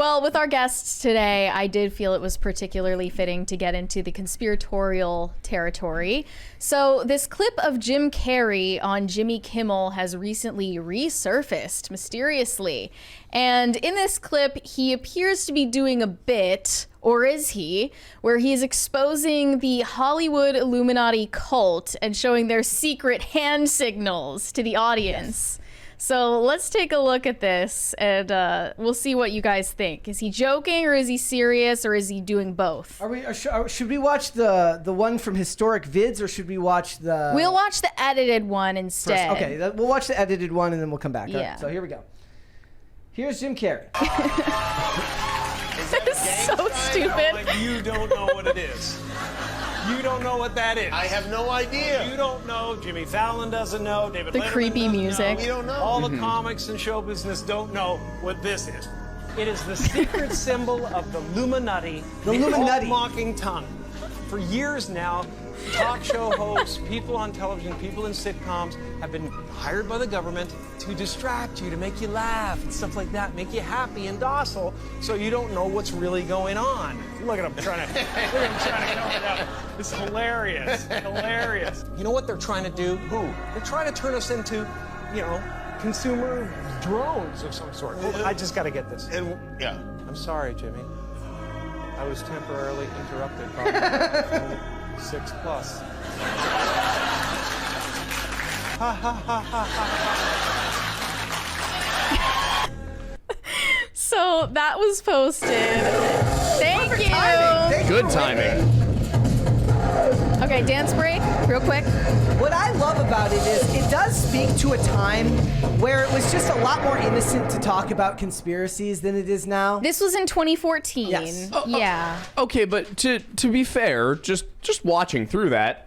Well, with our guests today, I did feel it was particularly fitting to get into the conspiratorial territory. So this clip of Jim Carrey on Jimmy Kimmel has recently resurfaced mysteriously. And in this clip, he appears to be doing a bit, or is he, where he's exposing the Hollywood Illuminati cult and showing their secret hand signals to the audience. Yes. So let's take a look at this, and we'll see what you guys think. Is he joking, or is he serious, or is he doing both? Should we watch the one from Historic Vids, or should we watch the... We'll watch the edited one instead. First. Okay, we'll watch the edited one, and then we'll come back. Yeah. All right, so here we go. Here's Jim Carrey. It's so stupid. You don't know what it is. You don't know what that is. I have no idea. You don't know. Jimmy Fallon doesn't know. David The Letterman creepy doesn't music. know. We don't know. All the comics and show business don't know what this is. It is the secret symbol of the Illuminati. The Illuminati. Mocking tongue. For years now, talk show hosts, people on television, people in sitcoms have been hired by the government to distract you, to make you laugh and stuff like that, make you happy and docile, so you don't know what's really going on. Look at him trying to cover it up. It's hilarious, hilarious. You know what they're trying to do? Who? They're trying to turn us into, consumer drones of some sort. Hold on, I just got to get this. Yeah. I'm sorry, Jimmy. I was temporarily interrupted by 6 plus. Ha ha ha ha ha. So that was posted. Thank you. Good timing. Okay, dance break, real quick. What I love about it is it does speak to a time where it was just a lot more innocent to talk about conspiracies than it is now. This was in 2014. Yes. Yeah. Okay, but to be fair, just watching through that,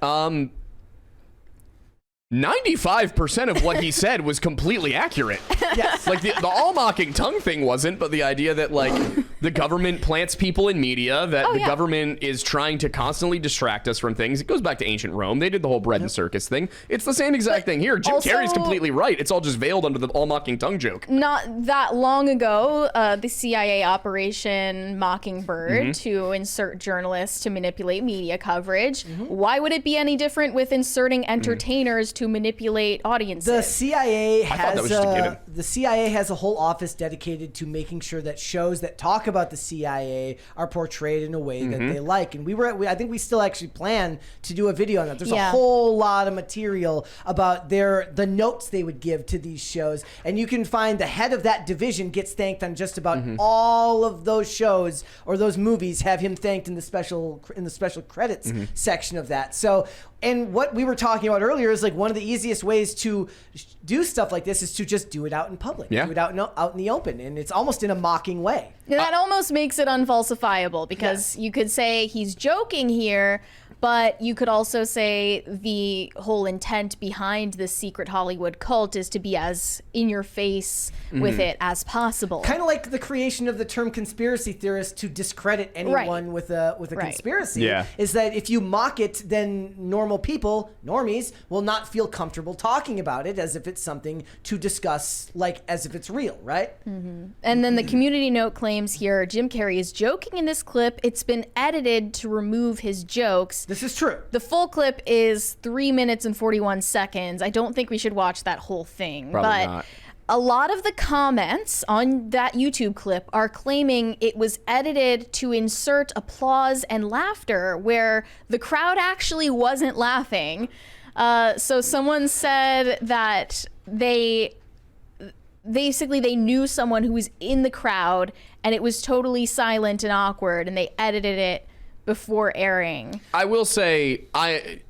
95% of what he said was completely accurate. Yes. Like the all mocking tongue thing wasn't, but the idea that like the government plants people in media, that the government is trying to constantly distract us from things. It goes back to ancient Rome. They did the whole bread and circus thing. It's the same exact thing here. Jim Carrey's completely right. It's all just veiled under the all mocking tongue joke. Not that long ago, the CIA Operation Mockingbird to insert journalists to manipulate media coverage. Why would it be any different with inserting entertainers to manipulate audiences? The CIA thought that was just a given. the CIA has a whole office dedicated to making sure that shows that talk about the CIA are portrayed in a way that they like. And I think we still actually plan to do a video on that. There's a whole lot of material about the notes they would give to these shows, and you can find the head of that division gets thanked on just about all of those shows, or those movies have him thanked in the special credits section of that. So. And what we were talking about earlier is like one of the easiest ways to do stuff like this is to just do it out in public, do it out in the open, and it's almost in a mocking way. That almost makes it unfalsifiable, because you could say he's joking here, but you could also say the whole intent behind the secret Hollywood cult is to be as in your face with it as possible. Kind of like the creation of the term conspiracy theorist to discredit anyone with a conspiracy. Is that if you mock it, then normal people, normies, will not feel comfortable talking about it as if it's something to discuss, like as if it's real, right? And then the community note claims here, Jim Carrey is joking in this clip. It's been edited to remove his jokes. This is true. The full clip is 3 minutes and 41 seconds. I don't think we should watch that whole thing. Probably not. A lot of the comments on that YouTube clip are claiming it was edited to insert applause and laughter where the crowd actually wasn't laughing. So someone said that they knew someone who was in the crowd and it was totally silent and awkward, and they edited it before airing. I will say,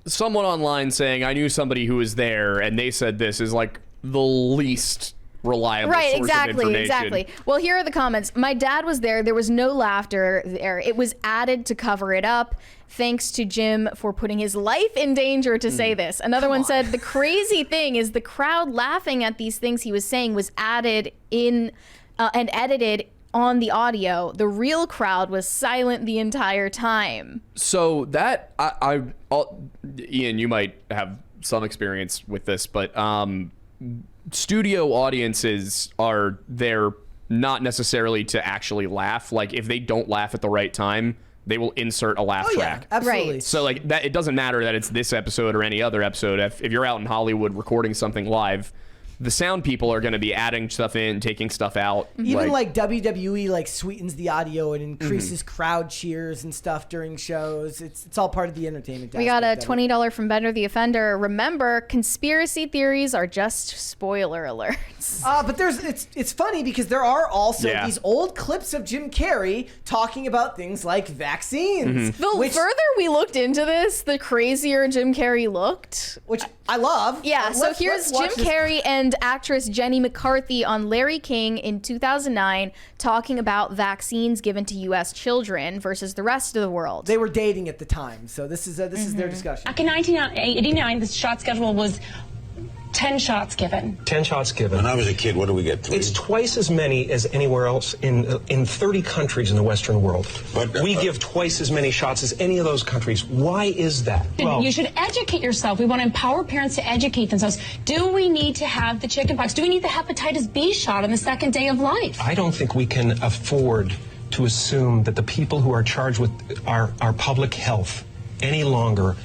someone online saying I knew somebody who was there and they said this is like the least reliable source of information. Exactly. Well, here are the comments. My dad was there. There was no laughter there. It was added to cover it up. Thanks to Jim for putting his life in danger to say this. Another one said, the crazy thing is the crowd laughing at these things he was saying was added in and edited on the audio. The real crowd was silent the entire time. So that, Ian, you might have some experience with this, but studio audiences are there not necessarily to actually laugh. Like, if they don't laugh at the right time, they will insert a laugh track. Absolutely. Right. So like that, it doesn't matter that it's this episode or any other episode. If you're out in Hollywood recording something live, the sound people are going to be adding stuff in, taking stuff out. Even like WWE like sweetens the audio and increases crowd cheers and stuff during shows. It's all part of the entertainment. We got a $20 from Bender the Offender. Remember, conspiracy theories are just spoiler alerts. But it's funny because there are also these old clips of Jim Carrey talking about things like vaccines. The further we looked into this, the crazier Jim Carrey looked. Which I love. Yeah, so here's Jim Carrey and actress Jenny McCarthy on Larry King in 2009 talking about vaccines given to U.S. children versus the rest of the world. They were dating at the time, so this is their discussion. Back in 1989, the shot schedule was 10 shots given. 10 shots given. When I was a kid, what do we get? 3? It's twice as many as anywhere else in 30 countries in the Western world. But, we give twice as many shots as any of those countries. Why is that? Well, you should educate yourself. We want to empower parents to educate themselves. Do we need to have the chickenpox? Do we need the hepatitis B shot on the second day of life? I don't think we can afford to assume that the people who are charged with our public health any longer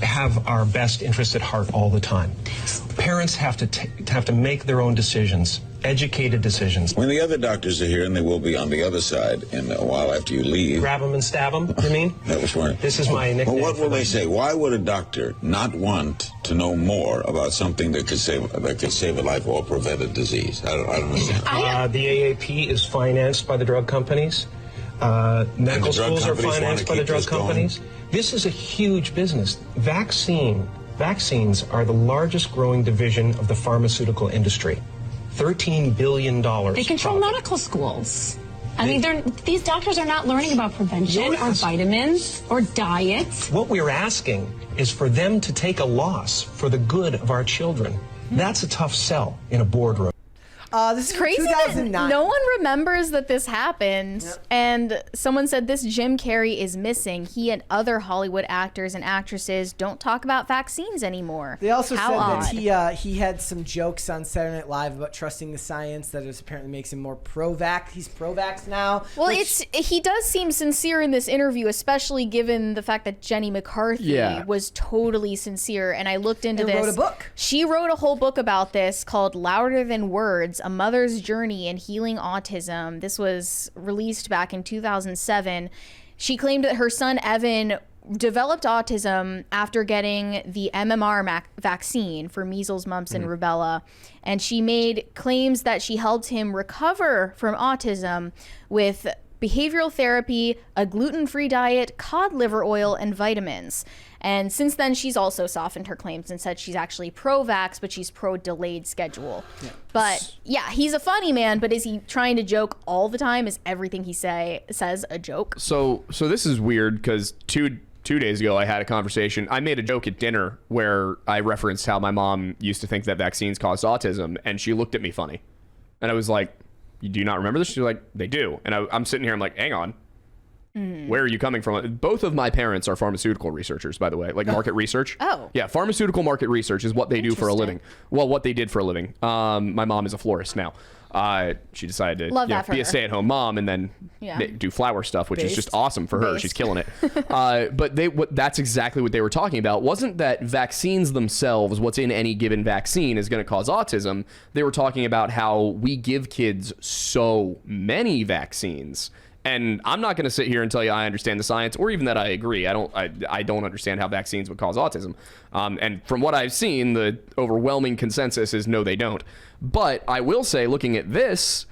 have our best interests at heart all the time. Parents have to make their own decisions, educated decisions. When the other doctors are here, and they will be on the other side in a while after you leave. Grab them and stab them, you mean? That was funny. This is my nickname. Well, what will they say? Why would a doctor not want to know more about something that could save a life or prevent a disease? I don't understand. The AAP is financed by the drug companies. Medical schools are financed by the drug companies. This is a huge business. Vaccines are the largest growing division of the pharmaceutical industry. $13 billion. They control medical schools. I mean, these doctors are not learning about prevention or vitamins or diet. What we're asking is for them to take a loss for the good of our children. That's a tough sell in a boardroom. This is Crazy 2009. no one remembers that this happened. And someone said this Jim Carrey is missing. He and other Hollywood actors and actresses don't talk about vaccines anymore. They also How said odd. that he had some jokes on Saturday Night Live about trusting the science that is apparently makes him more pro-vax. He's pro-vax now. Well, he does seem sincere in this interview, especially given the fact that Jenny McCarthy was totally sincere. And I looked into this. Wrote a book. She wrote a whole book about this called Louder Than Words, A Mother's Journey in Healing Autism. This was released back in 2007. She claimed that her son Evan developed autism after getting the MMR vaccine for measles, mumps, and rubella. And she made claims that she helped him recover from autism with behavioral therapy, a gluten-free diet, cod liver oil, and vitamins. And since then, she's also softened her claims and said she's actually pro-vax, but she's pro-delayed schedule. Yeah. But yeah, he's a funny man, but is he trying to joke all the time? Is everything he says a joke? So this is weird because two days ago I had a conversation. I made a joke at dinner where I referenced how my mom used to think that vaccines caused autism, and she looked at me funny. And I was like, "You do not remember this?" She's like, "They do." And I'm sitting here, I'm like, "Hang on. Where are you coming from?" Both of my parents are pharmaceutical researchers, by the way, like market research. Oh. Yeah, pharmaceutical market research is what they do for a living. Well, what they did for a living. My mom is a florist now. She decided to be a stay-at-home mom and then do flower stuff, which is just awesome for her. She's killing it. But that's exactly what they were talking about. Wasn't that vaccines themselves, what's in any given vaccine, is going to cause autism. They were talking about how we give kids so many vaccines. And I'm not going to sit here and tell you I understand the science or even that I agree. I don't understand how vaccines would cause autism. And from what I've seen, the overwhelming consensus is no, they don't. But I will say, looking at this,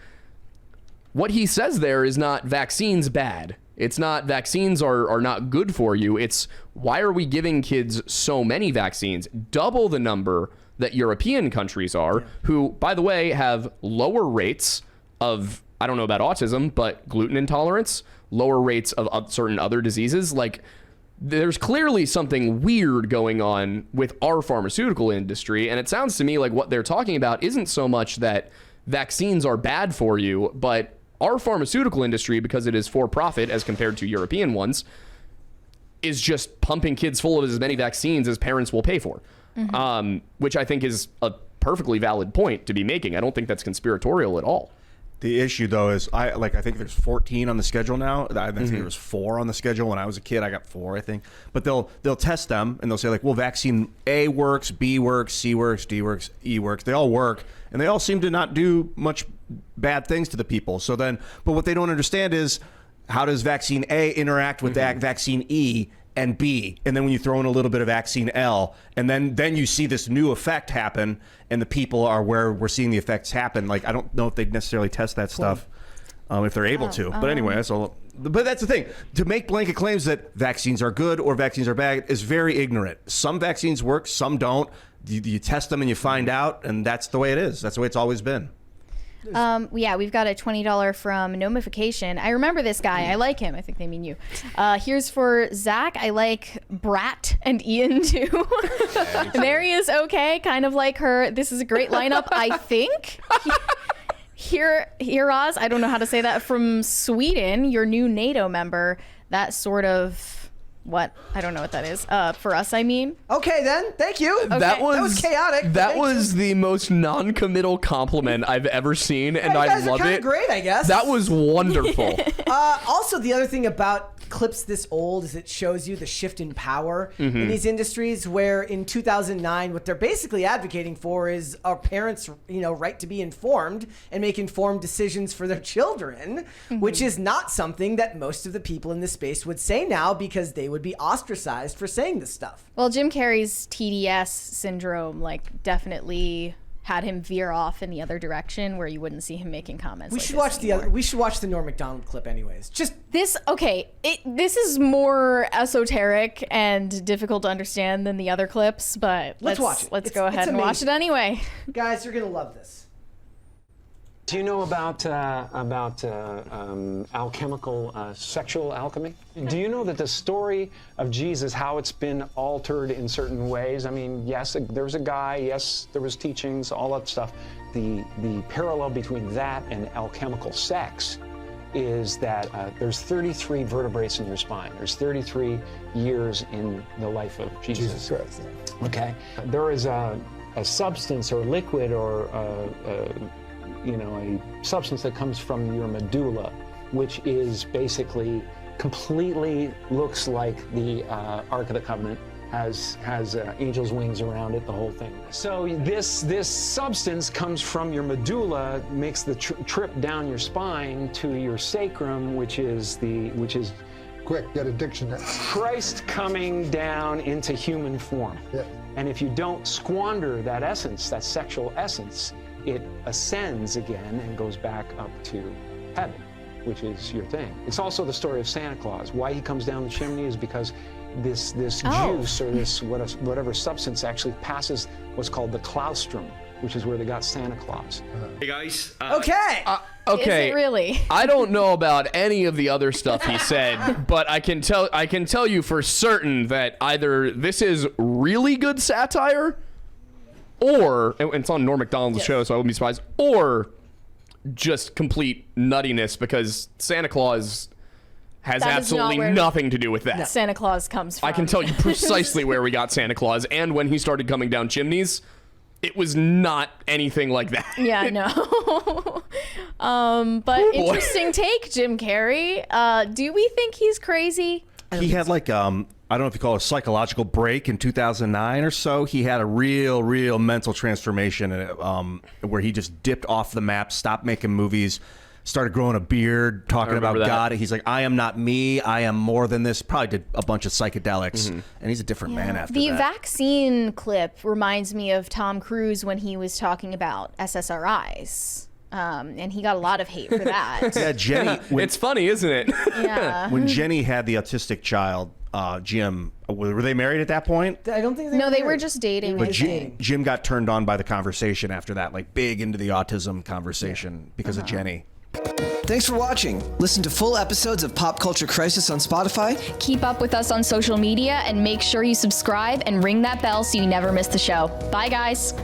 what he says there is not vaccines bad. It's not vaccines are not good for you. It's why are we giving kids so many vaccines? Double the number that European countries are, who, by the way, have lower rates of, I don't know about autism, but gluten intolerance, lower rates of certain other diseases. Like, there's clearly something weird going on with our pharmaceutical industry. And it sounds to me like what they're talking about isn't so much that vaccines are bad for you, but our pharmaceutical industry, because it is for profit as compared to European ones, is just pumping kids full of as many vaccines as parents will pay for, which I think is a perfectly valid point to be making. I don't think that's conspiratorial at all. The issue though is I think there's 14 on the schedule now. I think there was 4 on the schedule when I was a kid. I got 4, I think. But they'll test them and they'll say like, well, vaccine A works, B works, C works, D works, E works. They all work and they all seem to not do much bad things to the people. So then, but what they don't understand is how does vaccine A interact with vaccine E and B, and then when you throw in a little bit of vaccine L, and then you see this new effect happen, and the people are where we're seeing the effects happen. Like, I don't know if they'd necessarily test that stuff if they're able to. But anyway, that's all. But that's the thing. To make blanket claims that vaccines are good or vaccines are bad is very ignorant. Some vaccines work, some don't. You test them and you find out, and that's the way it is. That's the way it's always been. Yeah, we've got a $20 from Nomification. I remember this guy. I like him. I think they mean you. Here's for Zach. I like Brat and Ian too. Mary is okay, kind of like her. This is a great lineup, I think. Hiraz, I don't know how to say that, from Sweden, your new NATO member. That sort of... What? I don't know what that is. For us, I mean. Okay, then. Thank you. Okay. That was chaotic. That was the most non-committal compliment I've ever seen, and you guys I love are it. Great, I guess. That was wonderful. Also, the other thing about clips this old is it shows you the shift in power in these industries, where in 2009, what they're basically advocating for is our parents, right to be informed and make informed decisions for their children, which is not something that most of the people in this space would say now, because they would be ostracized for saying this stuff. Well, Jim Carrey's TDS syndrome, definitely had him veer off in the other direction, where you wouldn't see him making comments. We should watch we should watch the Norm Macdonald clip, anyways. Just this. Okay, this is more esoteric and difficult to understand than the other clips, but let's watch it. Let's go ahead and watch it anyway. Guys, you're gonna love this. Do you know about alchemical sexual alchemy? Do you know that the story of Jesus, how it's been altered in certain ways? I mean, yes, there was a guy, yes, there was teachings, all that stuff. The parallel between that and alchemical sex is that there's 33 vertebrae in your spine. There's 33 years in the life of Jesus. Christ. Okay. There is a substance or liquid or a substance that comes from your medulla, which is basically completely looks like the Ark of the Covenant, has angel's wings around it, the whole thing. So this substance comes from your medulla, makes the trip down your spine to your sacrum, which is quick, get a dictionary. Christ coming down into human form. Yeah. And if you don't squander that essence, that sexual essence, it ascends again and goes back up to heaven, which is your thing. It's also the story of Santa Claus. Why he comes down the chimney is because this juice or this whatever substance actually passes what's called the claustrum, which is where they got Santa Claus. Hey guys. Okay. Okay. Is it really? I don't know about any of the other stuff he said, but I can tell you for certain that either this is really good satire, or, and it's on Norm Macdonald's show, so I wouldn't be surprised, or just complete nuttiness, because Santa Claus has absolutely nothing to do with that. Santa Claus comes from. I can tell you precisely where we got Santa Claus, and when he started coming down chimneys, it was not anything like that. Yeah, no. But interesting take, Jim Carrey. Do we think he's crazy? He had I don't know if you call it a psychological break in 2009 or so. He had a real mental transformation where he just dipped off the map, stopped making movies, started growing a beard, talking about God. He's like, I am not me. I am more than this. Probably did a bunch of psychedelics, and he's a different man after that. The vaccine clip reminds me of Tom Cruise when he was talking about SSRIs. And he got a lot of hate for that. Yeah, Jenny. It's funny, isn't it? Yeah. When Jenny had the autistic child, Jim, were they married at that point? I don't think they were just dating. But Jim got turned on by the conversation after that, big into the autism conversation because of Jenny. Thanks for watching. Listen to full episodes of Pop Culture Crisis on Spotify. Keep up with us on social media and make sure you subscribe and ring that bell so you never miss the show. Bye, guys.